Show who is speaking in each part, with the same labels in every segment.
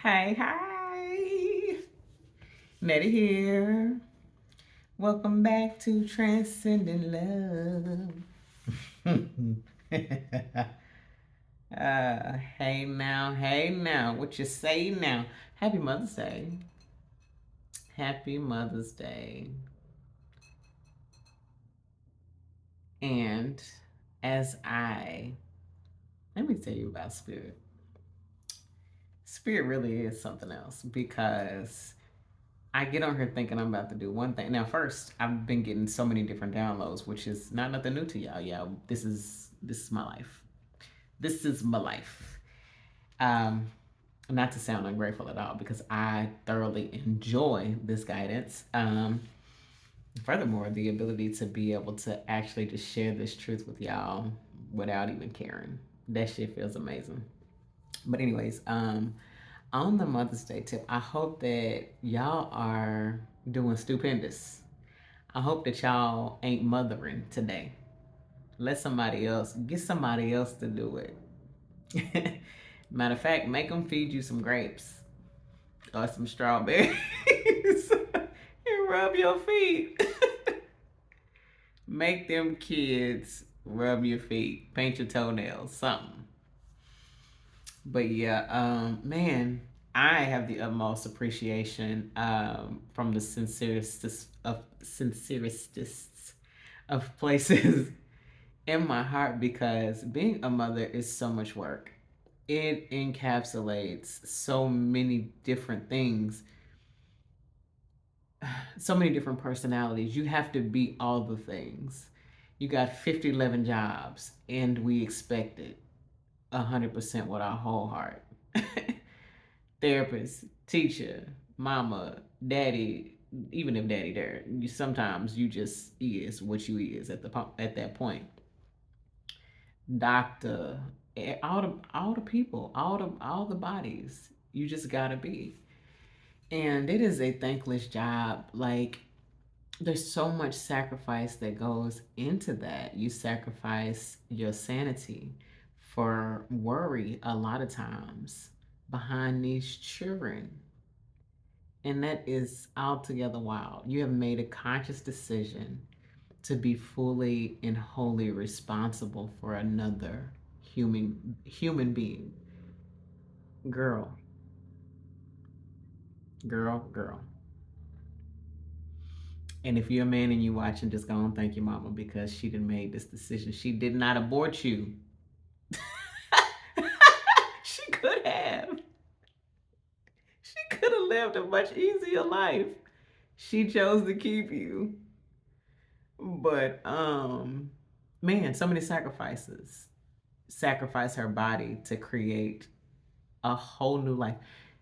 Speaker 1: Hey, hi. Nettie here. Welcome back to Transcendent Love. Hey now. What you say now? Happy Mother's Day. Happy Mother's Day. And as let me tell you about Spirit. Spirit really is something else because I get on here thinking I'm about to do one thing. Now, first, I've been getting so many different downloads, which is not nothing new to y'all. Y'all, this is my life. This is my life. Um, Not to sound ungrateful at all, because I thoroughly enjoy this guidance. Furthermore, the ability to be able to actually just share this truth with y'all without even caring. That shit feels amazing. But anyways, on the Mother's Day tip, I hope that y'all are doing stupendous. I hope that y'all ain't mothering today. Get somebody else to do it. Matter of fact, make them feed you some grapes or some strawberries and rub your feet. Make them kids rub your feet, paint your toenails, something. But yeah, man, I have the utmost appreciation from the sincerest of places in my heart, because being a mother is so much work. It encapsulates so many different things, so many different personalities. You have to be all the things. You got 50, 11 jobs, and we expect it 100% with our whole heart. Therapist, teacher, mama, daddy, even if daddy there, sometimes you just is what you is at that point. Doctor, all the people, all the bodies. You just gotta be. And it is a thankless job. Like, there's so much sacrifice that goes into that. You sacrifice your sanity for worry a lot of times behind these children. And that is altogether wild. You have made a conscious decision to be fully and wholly responsible for another human being. Girl, girl. And if you're a man and you watching, just go and thank your mama, because she done made this decision. She did not abort you. She could have. She could have lived a much easier life. She chose to keep you. But man, so many sacrifices. Sacrifice her body to create a whole new life.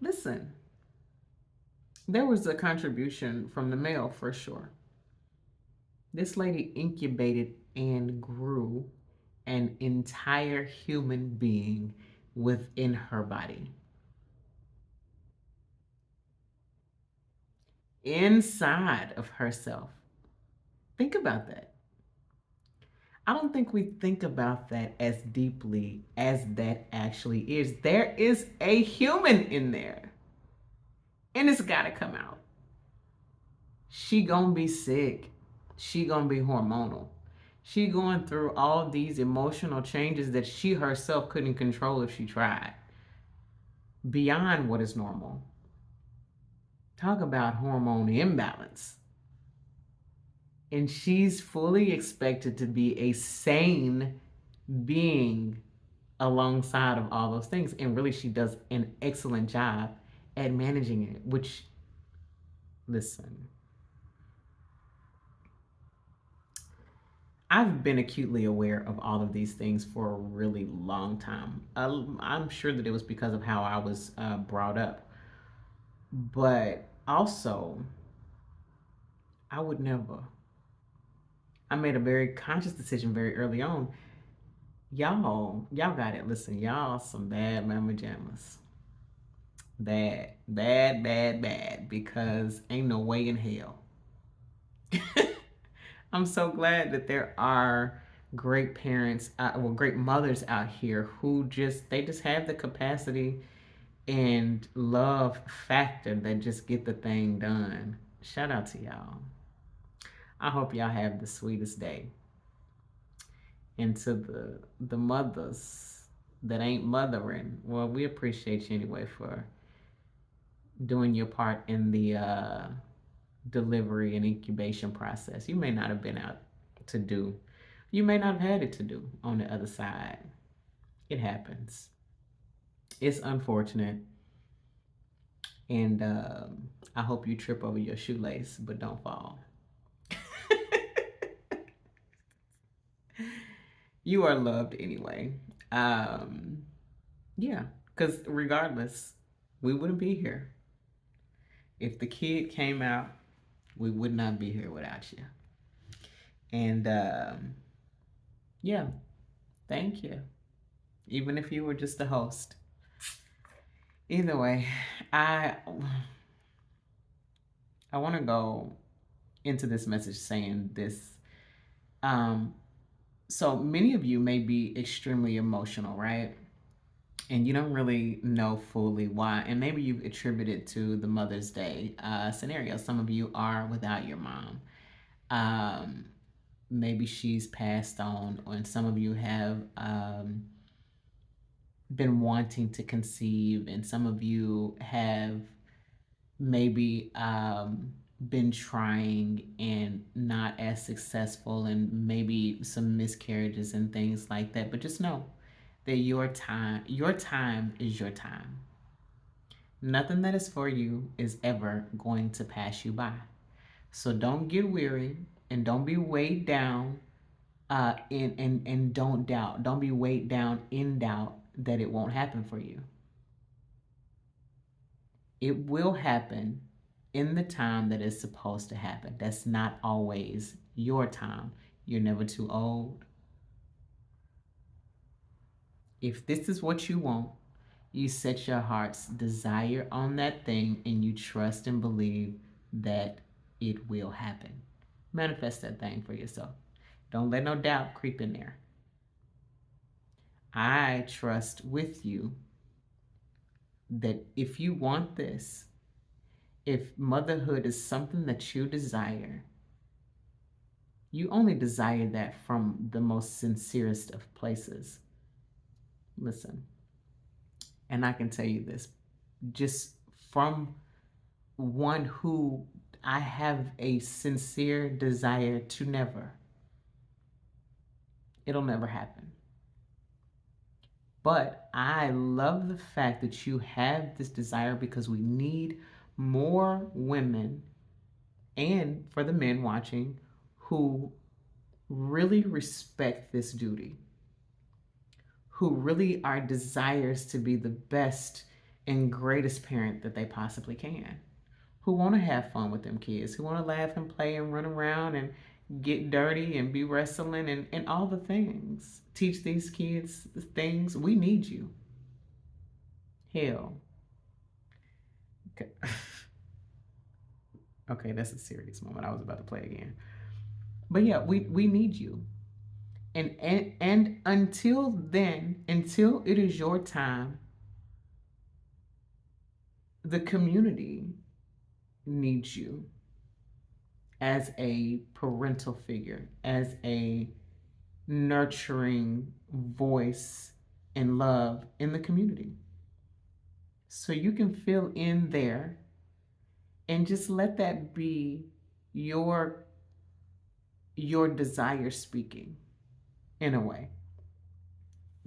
Speaker 1: Listen, there was a contribution from the male for sure. This lady incubated and grew an entire human being within her body, inside of herself. Think about that. I don't think we think about that as deeply as that actually is. There is a human in there, and it's got to come out. She gonna be sick. She gonna be hormonal. She going through all these emotional changes that she herself couldn't control if she tried. Beyond what is normal. Talk about hormone imbalance. And she's fully expected to be a sane being alongside of all those things. And really, she does an excellent job at managing it, which, listen, I've been acutely aware of all of these things for a really long time. I'm sure that it was because of how I was brought up. But also, I would never. I made a very conscious decision very early on. Y'all got it. Listen, y'all some bad mama jammas. Bad, because ain't no way in hell. I'm so glad that there are great parents, great mothers out here who just have the capacity and love factor that just get the thing done. Shout out to y'all. I hope y'all have the sweetest day. And to the mothers that ain't mothering, well, we appreciate you anyway for doing your part in the delivery and incubation process. You may not have been out to do, you may not have had it to do on the other side. It happens. It's unfortunate. And I hope you trip over your shoelace, but don't fall. You are loved anyway. Um, yeah, because regardless, we wouldn't be here. If the kid came out, we would not be here without you. And yeah, thank you. Even if you were just a host. Either way, I I want to go into this message saying this. Um, so many of you may be extremely emotional, right? And you don't really know fully why. And maybe you've attributed to the Mother's Day scenario. Some of you are without your mom. Um, Maybe she's passed on, and some of you have been wanting to conceive, and some of you have maybe been trying and not as successful, and maybe some miscarriages and things like that. But just know that your time is your time. Nothing that is for you is ever going to pass you by. So don't get weary and don't be weighed down and don't doubt. Don't be weighed down in doubt that it won't happen for you. It will happen in the time that it's supposed to happen. That's not always your time. You're never too old. If this is what you want, you set your heart's desire on that thing and you trust and believe that it will happen. Manifest that thing for yourself. Don't let no doubt creep in there. I trust with you that if you want this, if motherhood is something that you desire, you only desire that from the most sincerest of places. Listen, and I can tell you this just from one who I have a sincere desire to never. It'll never happen. But I love the fact that you have this desire because we need more women, and for the men watching, who really respect this duty, who really are desires to be the best and greatest parent that they possibly can, who want to have fun with them kids, who want to laugh and play and run around and get dirty and be wrestling and all the things. Teach these kids the things. We need you. Hell. Okay. Okay, that's a serious moment. I was about to play again. But yeah, we need you. And until then, until it is your time, the community needs you as a parental figure, as a nurturing voice and love in the community. So you can fill in there and just let that be your your desire speaking in a way.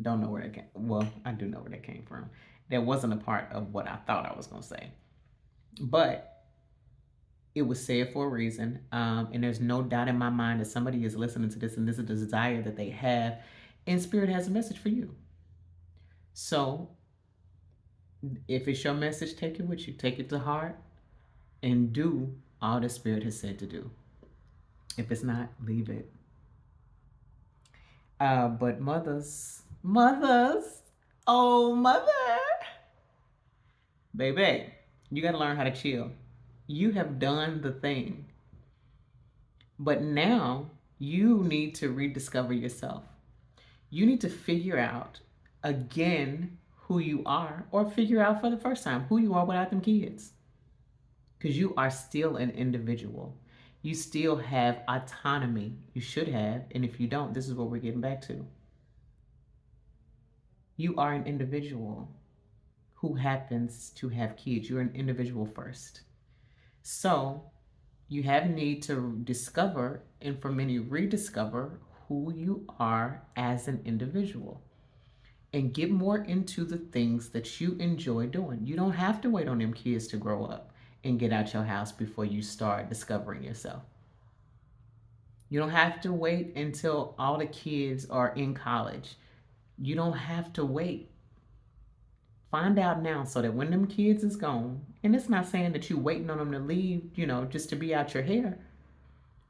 Speaker 1: Don't know where that came. Well, I do know where that came from. That wasn't a part of what I thought I was gonna say, but it was said for a reason. And there's no doubt in my mind that somebody is listening to this and this is a desire that they have, and Spirit has a message for you. So if it's your message, take it with you, take it to heart, and do all the Spirit has said to do. If it's not, leave it. But mothers, oh mother, baby, you got to learn how to chill. You have done the thing, but now you need to rediscover yourself. You need to figure out again who you are, or figure out for the first time who you are without them kids. Because you are still an individual. You still have autonomy. You should have. And if you don't, this is what we're getting back to. You are an individual who happens to have kids. You're an individual first. So you have need to discover and for many rediscover who you are as an individual and get more into the things that you enjoy doing. You don't have to wait on them kids to grow up and get out your house before you start discovering yourself. You don't have to wait until all the kids are in college. You don't have to wait. Find out now so that when them kids is gone, and it's not saying that you waiting on them to leave, just to be out your hair.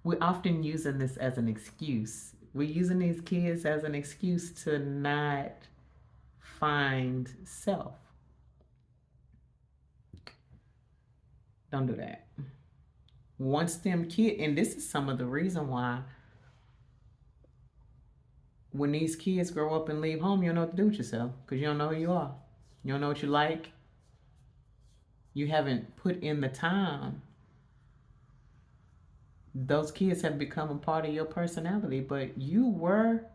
Speaker 1: We're often using this as an excuse. We're using these kids as an excuse to not find self. Don't do that. Once them kids, and this is some of the reason why when these kids grow up and leave home, you don't know what to do with yourself because you don't know who you are. You don't know what you like. You haven't put in the time. Those kids have become a part of your personality, but you were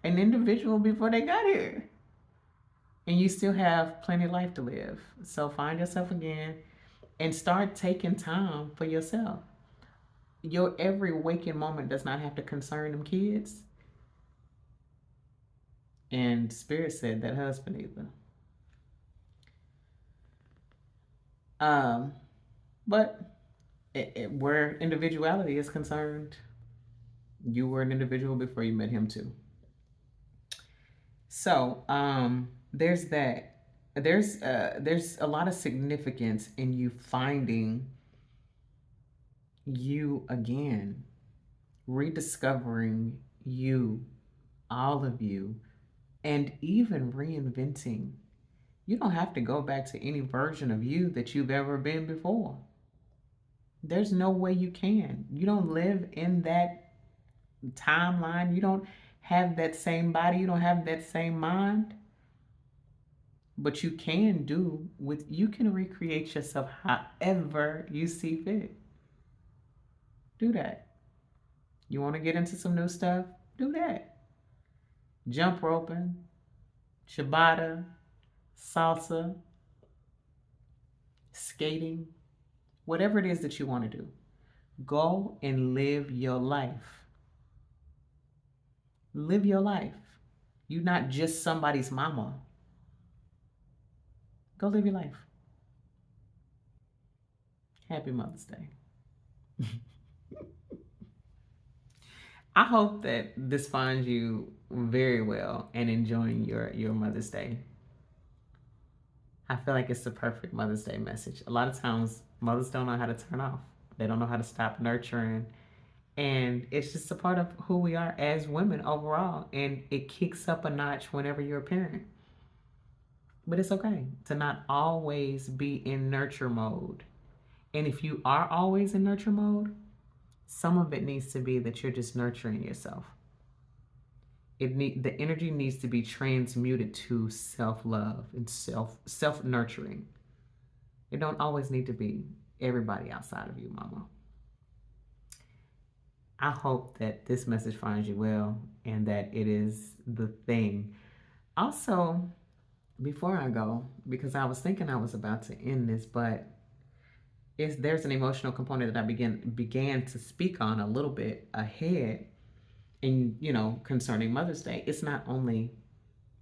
Speaker 1: an individual before they got here. And you still have plenty of life to live. So find yourself again and start taking time for yourself. Your every waking moment does not have to concern them kids. And Spirit said that husband either. But where individuality is concerned, you were an individual before you met him too. So there's that. There's a lot of significance in you finding you again, rediscovering you, all of you, and even reinventing. You don't have to go back to any version of you that you've ever been before. There's no way you can. You don't live in that timeline. You don't have that same body. You don't have that same mind. But you can you can recreate yourself however you see fit. Do that. You want to get into some new stuff? Do that. Jump roping, Shibata, salsa, skating, whatever it is that you want to do. Go and live your life. Live your life. You're not just somebody's mama. Go live your life. Happy Mother's Day. I hope that this finds you very well and enjoying your Mother's Day. I feel like it's the perfect Mother's Day message. A lot of times, mothers don't know how to turn off. They don't know how to stop nurturing. And it's just a part of who we are as women overall. And it kicks up a notch whenever you're a parent. But it's okay to not always be in nurture mode. And if you are always in nurture mode, some of it needs to be that you're just nurturing yourself. The energy needs to be transmuted to self-love and self-nurturing. It don't always need to be everybody outside of you, mama. I hope that this message finds you well and that it is the thing. Also, before I go, because I was thinking I was about to end this, but there's an emotional component that I began to speak on a little bit ahead in, concerning Mother's Day. It's not only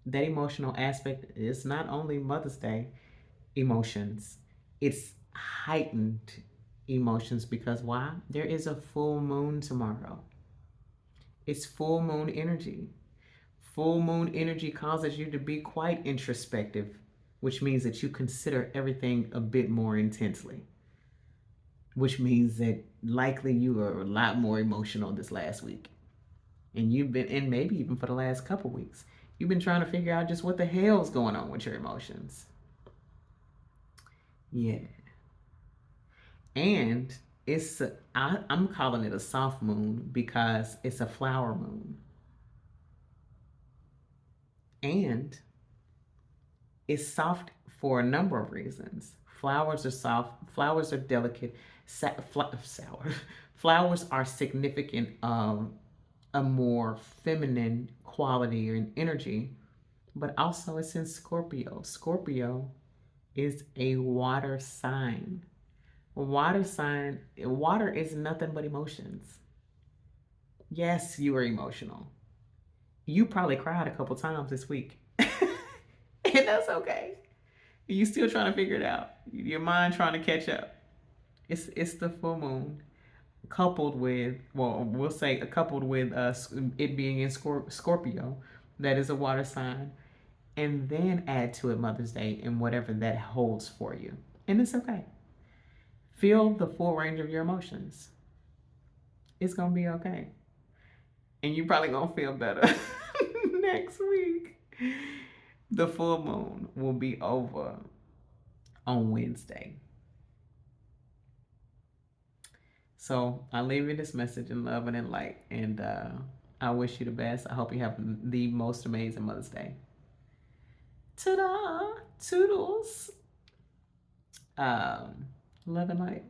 Speaker 1: that emotional aspect, it's not only Mother's Day emotions, it's heightened emotions because why? There is a full moon tomorrow. It's full moon energy. Full moon energy causes you to be quite introspective, which means that you consider everything a bit more intensely, which means that likely you were a lot more emotional this last week. And and maybe even for the last couple weeks, you've been trying to figure out just what the hell's going on with your emotions. Yeah. And I'm calling it a soft moon because it's a flower moon. And It's soft for a number of reasons. Flowers are soft, flowers are delicate, sour. Flowers are significant of a more feminine quality and energy, but also it's in Scorpio. Scorpio is a water sign. Water sign, water is nothing but emotions. Yes, you are emotional. You probably cried a couple times this week. And that's okay. You still trying to figure it out. Your mind trying to catch up. It's the full moon coupled with, well, we'll say coupled with it being in Scorpio, that is a water sign, and then add to it Mother's Day and whatever that holds for you, and it's okay. Feel the full range of your emotions. It's gonna be okay, and you probably gonna feel better next week. The full moon will be over on Wednesday. So I leave you this message in love and in light, and I wish you the best. I hope you have the most amazing Mother's Day. Ta-da! Toodles. Love and light.